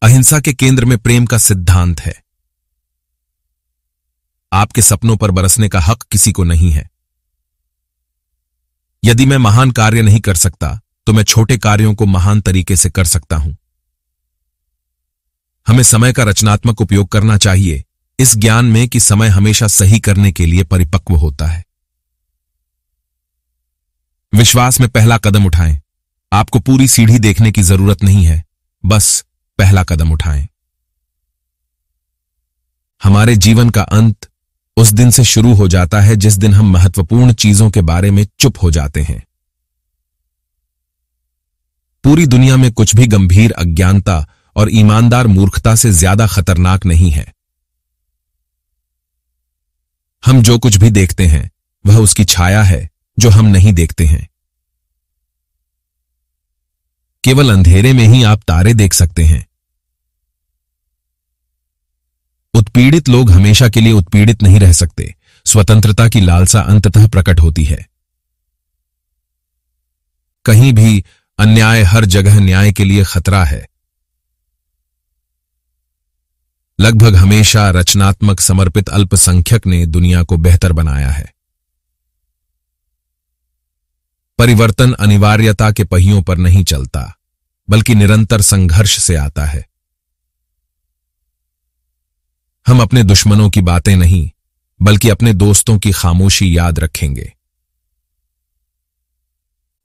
अहिंसा के केंद्र में प्रेम का सिद्धांत है। आपके सपनों पर बरसने का हक किसी को नहीं है। यदि मैं महान कार्य नहीं कर सकता तो मैं छोटे कार्यों को महान तरीके से कर सकता हूं। हमें समय का रचनात्मक उपयोग करना चाहिए, इस ज्ञान में कि समय हमेशा सही करने के लिए परिपक्व होता है। विश्वास में पहला कदम उठाएं। आपको पूरी सीढ़ी देखने की जरूरत नहीं है, बस पहला कदम उठाएं। हमारे जीवन का अंत उस दिन से शुरू हो जाता है जिस दिन हम महत्वपूर्ण चीजों के बारे में चुप हो जाते हैं। पूरी दुनिया में कुछ भी गंभीर अज्ञानता और ईमानदार मूर्खता से ज्यादा खतरनाक नहीं है। हम जो कुछ भी देखते हैं वह उसकी छाया है जो हम नहीं देखते हैं। केवल अंधेरे में ही आप तारे देख सकते हैं। उत्पीड़ित लोग हमेशा के लिए उत्पीड़ित नहीं रह सकते। स्वतंत्रता की लालसा अंततः प्रकट होती है। कहीं भी अन्याय, हर जगह न्याय के लिए खतरा है। लगभग हमेशा रचनात्मक, समर्पित अल्पसंख्यक ने दुनिया को बेहतर बनाया है। परिवर्तन अनिवार्यता के पहियों पर नहीं चलता, बल्कि निरंतर संघर्ष से आता है। हम अपने दुश्मनों की बातें नहीं, बल्कि अपने दोस्तों की खामोशी याद रखेंगे।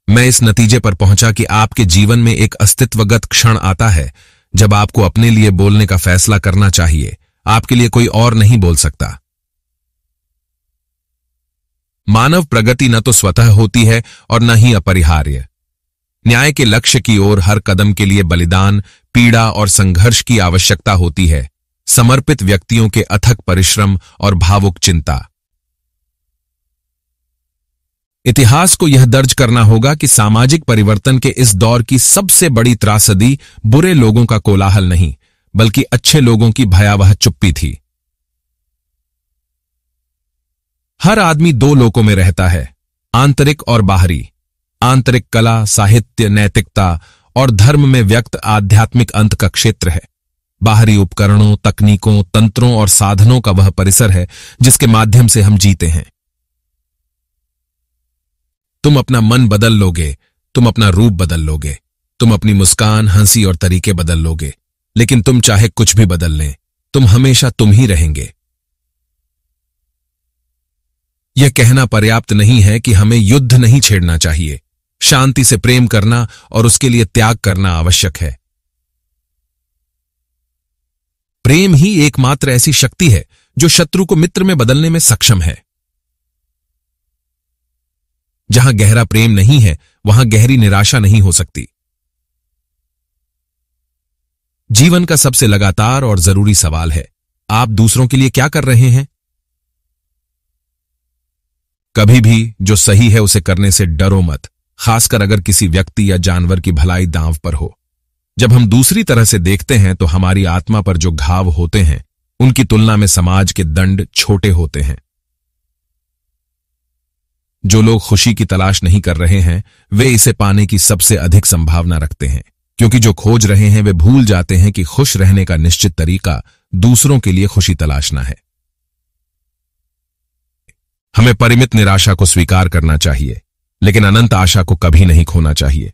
मैं इस नतीजे पर पहुंचा कि आपके जीवन में एक अस्तित्वगत क्षण आता है जब आपको अपने लिए बोलने का फैसला करना चाहिए। आपके लिए कोई और नहीं बोल सकता। मानव प्रगति न तो स्वतः होती है और न ही अपरिहार्य। न्याय के लक्ष्य की ओर हर कदम के लिए बलिदान, पीड़ा और संघर्ष की आवश्यकता होती है। समर्पित व्यक्तियों के अथक परिश्रम और भावुक चिंता। इतिहास को यह दर्ज करना होगा कि सामाजिक परिवर्तन के इस दौर की सबसे बड़ी त्रासदी बुरे लोगों का कोलाहल नहीं, बल्कि अच्छे लोगों की भयावह चुप्पी थी। हर आदमी दो लोकों में रहता है, आंतरिक और बाहरी। आंतरिक कला, साहित्य, नैतिकता और धर्म में व्यक्त आध्यात्मिक अंत का क्षेत्र है। बाहरी उपकरणों, तकनीकों, तंत्रों और साधनों का वह परिसर है जिसके माध्यम से हम जीते हैं। तुम अपना मन बदल लोगे, तुम अपना रूप बदल लोगे, तुम अपनी मुस्कान, हंसी और तरीके बदल लोगे, लेकिन तुम चाहे कुछ भी बदल लें, तुम हमेशा तुम ही रहेंगे। यह कहना पर्याप्त नहीं है कि हमें युद्ध नहीं छेड़ना चाहिए। शांति से प्रेम करना और उसके लिए त्याग करना आवश्यक है। प्रेम ही एकमात्र ऐसी शक्ति है जो शत्रु को मित्र में बदलने में सक्षम है। जहां गहरा प्रेम नहीं है, वहां गहरी निराशा नहीं हो सकती। जीवन का सबसे लगातार और जरूरी सवाल है, आप दूसरों के लिए क्या कर रहे हैं? कभी भी जो सही है उसे करने से डरो मत, खासकर अगर किसी व्यक्ति या जानवर की भलाई दांव पर हो। जब हम दूसरी तरह से देखते हैं तो हमारी आत्मा पर जो घाव होते हैं उनकी तुलना में समाज के दंड छोटे होते हैं। जो लोग खुशी की तलाश नहीं कर रहे हैं वे इसे पाने की सबसे अधिक संभावना रखते हैं, क्योंकि जो खोज रहे हैं वे भूल जाते हैं कि खुश रहने का निश्चित तरीका दूसरों के लिए खुशी तलाशना है। हमें परिमित निराशा को स्वीकार करना चाहिए, लेकिन अनंत आशा को कभी नहीं खोना चाहिए।